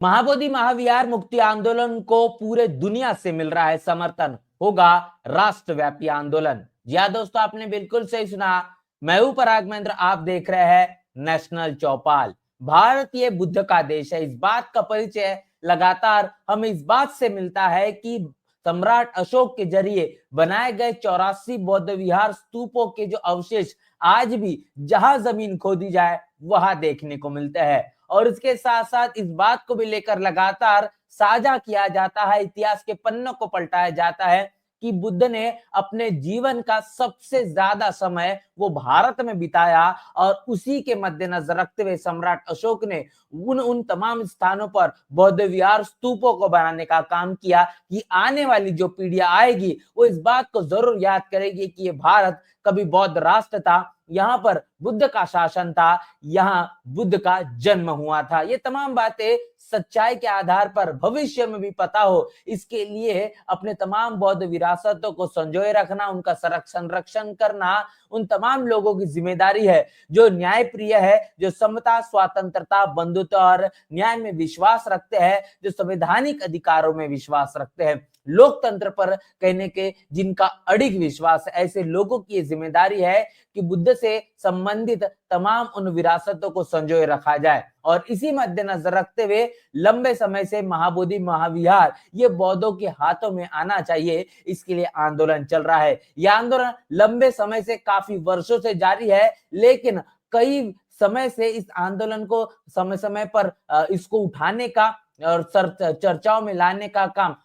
महाबोधि महाविहार मुक्ति आंदोलन को पूरे दुनिया से मिल रहा है समर्थन, होगा राष्ट्रव्यापी आंदोलन। जी हाँ दोस्तों, आपने बिल्कुल सही सुना। मैं हूं पराग महेंद्र, आप देख रहे हैं नेशनल चौपाल। भारत ये बुद्ध का देश है, इस बात का परिचय लगातार हमें इस बात से मिलता है कि सम्राट अशोक के जरिए बनाए गए 84 बौद्ध विहार स्तूपों के जो अवशेष आज भी जहां जमीन खोदी जाए वहां देखने को मिलते हैं। और इसके साथ साथ इस बात को भी लेकर लगातार साझा किया जाता है, इतिहास के पन्नों को पलटाया जाता है कि बुद्ध ने अपने जीवन का सबसे ज्यादा समय वो भारत में बिताया और उसी के मद्देनजर रखते हुए सम्राट अशोक ने उन उन तमाम स्थानों पर बौद्ध विहार स्तूपों को बनाने का काम किया कि आने वाली जो पीढ़ियां आएगी वो इस बात को जरूर याद करेगी कि ये भारत कभी बौद्ध राष्ट्र था, यहाँ पर बुद्ध का शासन था, यहाँ बुद्ध का जन्म हुआ था। ये तमाम बातें सच्चाई के आधार पर भविष्य में भी पता हो, इसके लिए अपने तमाम बौद्ध विरासतों को संजोए रखना, उनका संरक्षण करना उन तमाम लोगों की जिम्मेदारी है जो न्याय प्रिय है, जो समता, स्वतंत्रता, बंधुत्व और न्याय में विश्वास रखते हैं, जो संवैधानिक अधिकारों में विश्वास रखते हैं, लोकतंत्र पर कहने के जिनका अड़िग विश्वास है। ऐसे लोगों की जिम्मेदारी है कि बुद्ध से संबंधित तमाम उन विरासतों को संजोए रखा जाए। और इसी मद्देनजर रखते हुए लंबे समय से महाबोधि महाविहार ये बौद्धों के हाथों में आना चाहिए, इसके लिए आंदोलन चल रहा है। यह आंदोलन लंबे समय से, काफी वर्षों से जारी है, लेकिन कई समय से इस आंदोलन को समय समय पर इसको उठाने का और चर्चाओं में लाने का काम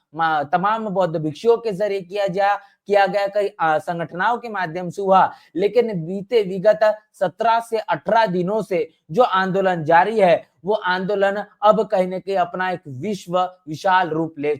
तमाम बौद्ध भिक्षुओं के जरिए किया गया, कई संगठनों के माध्यम से हुआ। लेकिन बीते विगत 17 से 18 दिनों से जो आंदोलन जारी है वो आंदोलन अब कहीं न कहीं अपना एक विश्व विशाल रूप ले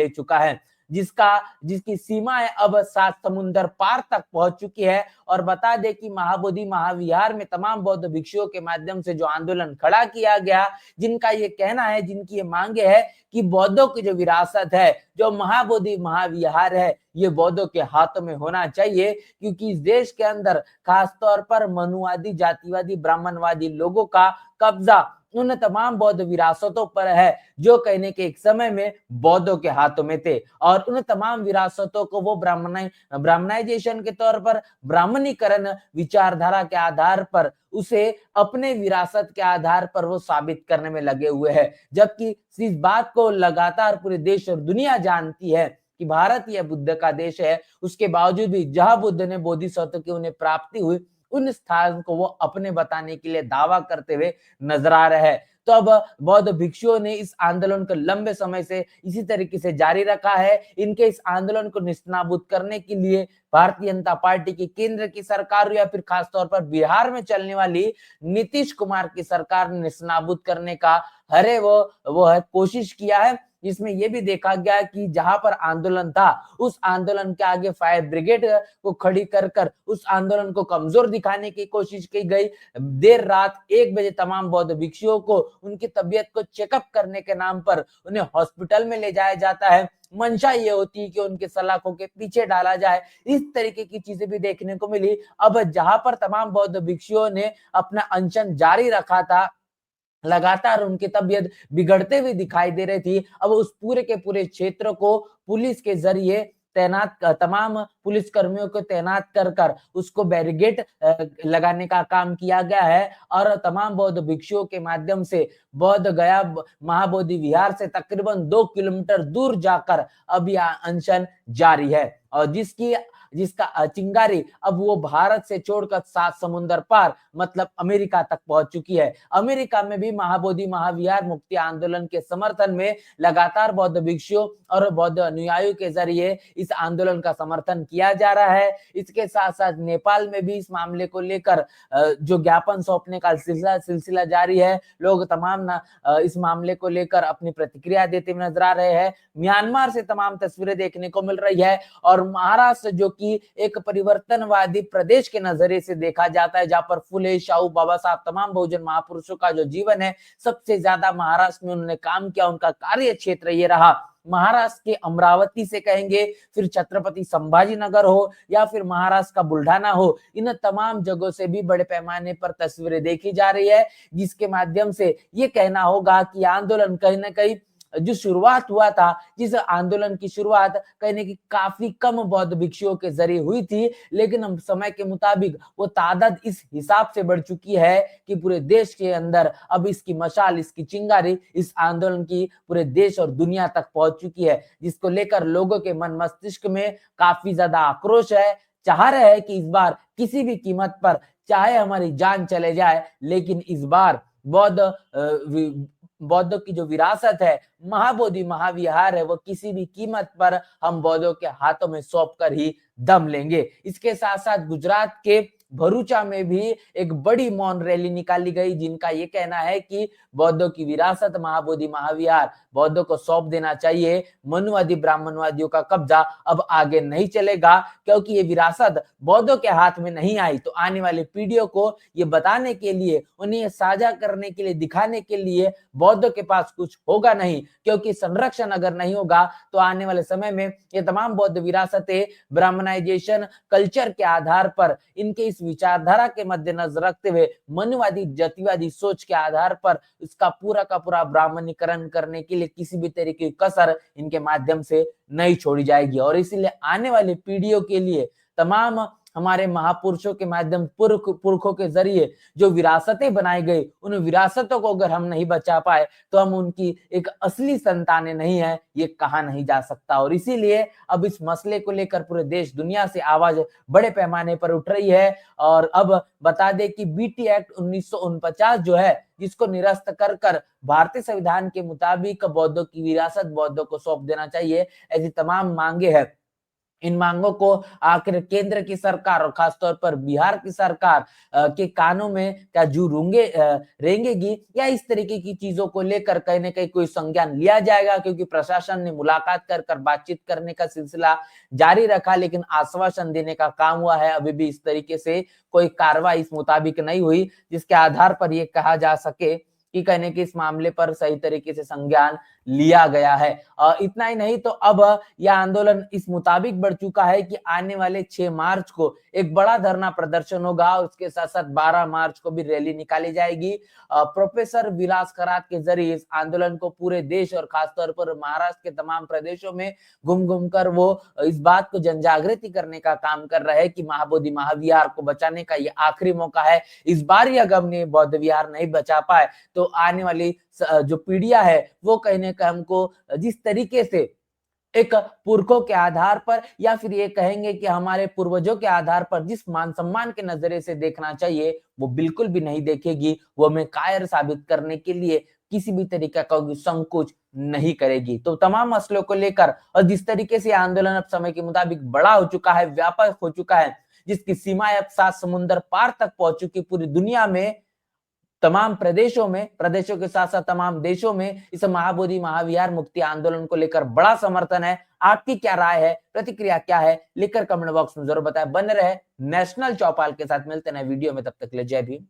चुका है, जिसकी सीमाएं अब 7 समुंदर पार तक पहुंच चुकी है। और बता दें कि महाबोधि महाविहार में तमाम बौद्ध भिक्षुओं के माध्यम से जो आंदोलन खड़ा किया गया, जिनका ये कहना है, जिनकी ये मांगे है कि बौद्धों की जो विरासत है, जो महाबोधि महाविहार है, ये बौद्धों के हाथों में होना चाहिए, क्योंकि इस देश के अंदर खासतौर पर मनुवादी, जातिवादी, ब्राह्मणवादी लोगों का कब्जा उन तमाम बौद्ध विरासतों पर है जो कहने के एक समय में बौद्धों के हाथों में थे। और उन तमाम विरासतों को वो ब्राह्मणाइजेशन के तौर पर, ब्राह्मणीकरण विचारधारा के आधार पर उसे अपने विरासत के आधार पर वो साबित करने में लगे हुए हैं। जबकि इस बात को लगातार पूरे देश और दुनिया जानती है कि भारत यह बुद्ध का देश है, उसके बावजूद भी जहां बुद्ध ने बोधिसत्व की उन्हें प्राप्ति हुई, उन स्थान को वो अपने बताने के लिए दावा करते हुए नजर आ रहे हैं। तो अब बौद्ध भिक्षुओं ने इस आंदोलन को लंबे समय से इसी तरीके से जारी रखा है। इनके इस आंदोलन को निस्तानाबूद करने के लिए भारतीय जनता पार्टी की केंद्र की सरकार या फिर खासतौर पर बिहार में चलने वाली नीतीश कुमार की सरकार ने निस्तानाबूद करने का वो है कोशिश किया है। जिसमें यह भी देखा गया कि जहां पर आंदोलन था उस आंदोलन के आगे फायर ब्रिगेड को खड़ी कर उस आंदोलन को कमजोर दिखाने की कोशिश की गई। देर रात 1 बजे तमाम बौद्ध भिक्षुओं को उनकी तबीयत को चेकअप करने के नाम पर उन्हें हॉस्पिटल में ले जाया जाता है। मंशा ये होती है कि उनके सलाखों के पीछे डाला जाए। इस तरीके की चीजें भी देखने को मिली। अब जहां पर तमाम बौद्ध भिक्षुओं ने अपना अनशन जारी रखा था, लगातार उनकी तबीयत बिगड़ते हुए दिखाई दे रही थी, अब उस पूरे के पूरे क्षेत्र को पुलिस के जरिए तमाम पुलिस कर्मियों को तैनात कर उसको बैरिकेड लगाने का काम किया गया है। और तमाम बौद्ध भिक्षुओं के माध्यम से बौद्ध गया महाबोधि विहार से तकरीबन 2 किलोमीटर दूर जाकर अब यह अनशन जारी है। और जिसका चिंगारी अब वो भारत से छोड़कर 7 समुंदर पार मतलब अमेरिका तक पहुंच चुकी है। अमेरिका में भी महाबोधि महाविहार मुक्ति आंदोलन के समर्थन में लगातार बौद्ध भिक्षुओं और बौद्ध अनुयायियों के जरिए इस आंदोलन का समर्थन किया जा रहा है। इसके साथ साथ नेपाल में भी इस मामले को लेकर जो ज्ञापन सौंपने का सिलसिला जारी है। लोग तमाम इस मामले को लेकर अपनी प्रतिक्रिया देते हुए नजर आ रहे हैं। म्यांमार से तमाम तस्वीरें देखने को मिल रही है और महाराष्ट्र जो कि एक परिवर्तनवादी प्रदेश के नजरिए से देखा जाता है, जहां पर फुले शाहू बाबा साहब तमाम बहुजन महापुरुषों का जो जीवन है सबसे ज्यादा महाराष्ट्र में उन्होंने काम किया, उनका कार्य क्षेत्र ये रहा। महाराष्ट्र के अमरावती से कहेंगे, फिर छत्रपति संभाजी नगर हो या फिर महाराष्ट्र का बुल्ढाना हो, इन तमाम जगहों से भी बड़े पैमाने पर तस्वीरें देखी जा रही है, जिसके माध्यम से ये कहना होगा कि आंदोलन कहीं ना कहीं जो शुरुआत हुआ था, जिस आंदोलन की शुरुआत कहीं ना कहीं काफी कम बौद्ध भिक्षुओं के जरिए हुई थी, लेकिन हम समय के मुताबिक वो तादाद इस हिसाब से बढ़ चुकी है कि पूरे देश के अंदर अब इसकी मशाल, इसकी चिंगारी इस आंदोलन की पूरे देश और दुनिया तक पहुंच चुकी है, जिसको लेकर लोगों के मन मस्तिष्क में काफी ज्यादा आक्रोश है। चाह रहे हैं कि इस बार किसी भी कीमत पर चाहे हमारी जान चले जाए, लेकिन इस बार बौद्धों की जो विरासत है, महाबोधि महाविहार है, वो किसी भी कीमत पर हम बौद्धों के हाथों में सौंप कर ही दम लेंगे। इसके साथ साथ गुजरात के भरूचा में भी एक बड़ी मौन रैली निकाली गई, जिनका ये कहना है कि बौद्धों की विरासत महाबोधि महाविहार बौद्धों को सौंप देना चाहिए। मनुवादी ब्राह्मणवादियों का कब्जा अब आगे नहीं चलेगा, क्योंकि ये विरासत बौद्धों के हाथ में नहीं आई तो आने वाली पीढ़ियों को ये बताने के लिए, उन्हें साझा करने के लिए, दिखाने के लिए बौद्धों के पास कुछ होगा नहीं, क्योंकि संरक्षण अगर नहीं होगा तो आने वाले समय में ये तमाम बौद्ध विरासतें ब्राह्मणाइजेशन कल्चर के आधार पर, इनके इस विचारधारा के मद्देनजर रखते हुए, मनुवादी जातिवादी सोच के आधार पर इसका पूरा का पूरा ब्राह्मणीकरण करने के लिए किसी भी तरीके की कसर इनके माध्यम से नहीं छोड़ी जाएगी। और इसीलिए आने वाली पीढ़ियों के लिए तमाम हमारे महापुरुषों के माध्यम पुरखों के जरिए जो विरासतें बनाई गई, उन विरासतों को अगर हम नहीं बचा पाए तो हम उनकी एक असली संतानें नहीं है, ये कहा नहीं जा सकता। और इसीलिए अब इस मसले को लेकर पूरे देश दुनिया से आवाज बड़े पैमाने पर उठ रही है। और अब बता दें कि बीटी एक्ट 1949 जो है, जिसको निरस्त कर कर भारतीय संविधान के मुताबिक बौद्धों की विरासत बौद्धों को सौंप देना चाहिए, ऐसी तमाम मांगे हैं। इन मांगों को आखिर केंद्र की सरकार और खासतौर पर बिहार की सरकार के कानों में क्या जू रेंगेगी, या इस तरीके की चीजों को लेकर कहीं ना कहीं कोई संज्ञान लिया जाएगा, क्योंकि प्रशासन ने मुलाकात कर बातचीत करने का सिलसिला जारी रखा, लेकिन आश्वासन देने का काम हुआ है, अभी भी इस तरीके से कोई कार्रवाई इस मुताबिक नहीं हुई जिसके आधार पर यह कहा जा सके कि कहने के इस मामले पर सही तरीके से संज्ञान लिया गया है। इतना ही नहीं तो अब यह आंदोलन इस मुताबिक बढ़ चुका है कि आने वाले 6 मार्च को एक बड़ा धरना प्रदर्शन होगा, उसके साथ साथ 12 मार्च को भी रैली निकाली जाएगी। प्रोफेसर विलास करात के जरिए इस आंदोलन को पूरे देश और खासतौर पर महाराष्ट्र के तमाम प्रदेशों में घूम घूम कर वो इस बात को जनजागृति करने का काम कर रहे हैं कि महाबोधि महाविहार को बचाने का ये आखिरी मौका है। इस बार अगर हमने बौद्ध विहार नहीं बचा पाए तो आने वाली जो पीढ़ियां है वो कहीं ना कहीं हमको जिस तरीके से एक पुरखों के आधार पर या फिर ये कहेंगे कि हमारे पूर्वजों के आधार पर जिस मान सम्मान के नजरिए से देखना चाहिए, वो बिल्कुल भी नहीं देखेगी। वो हमें कायर साबित करने के लिए किसी भी तरीके का संकोच नहीं करेगी। तो तमाम मसलों को लेकर और जिस तरीके से आंदोलन अब समय के मुताबिक बड़ा हो चुका है, व्यापक हो चुका है, जिसकी सीमाएं अब 7 समुंदर पार तक पहुंच चुकी, पूरी दुनिया में तमाम प्रदेशों के साथ साथ तमाम देशों में इस महाबोधि महाविहार मुक्ति आंदोलन को लेकर बड़ा समर्थन है। आपकी क्या राय है, प्रतिक्रिया क्या है, लिखकर कमेंट बॉक्स में जरूर बताएं। बने रहे नेशनल चौपाल के साथ, मिलते हैं वीडियो में, तब तक के लिए जय भीम।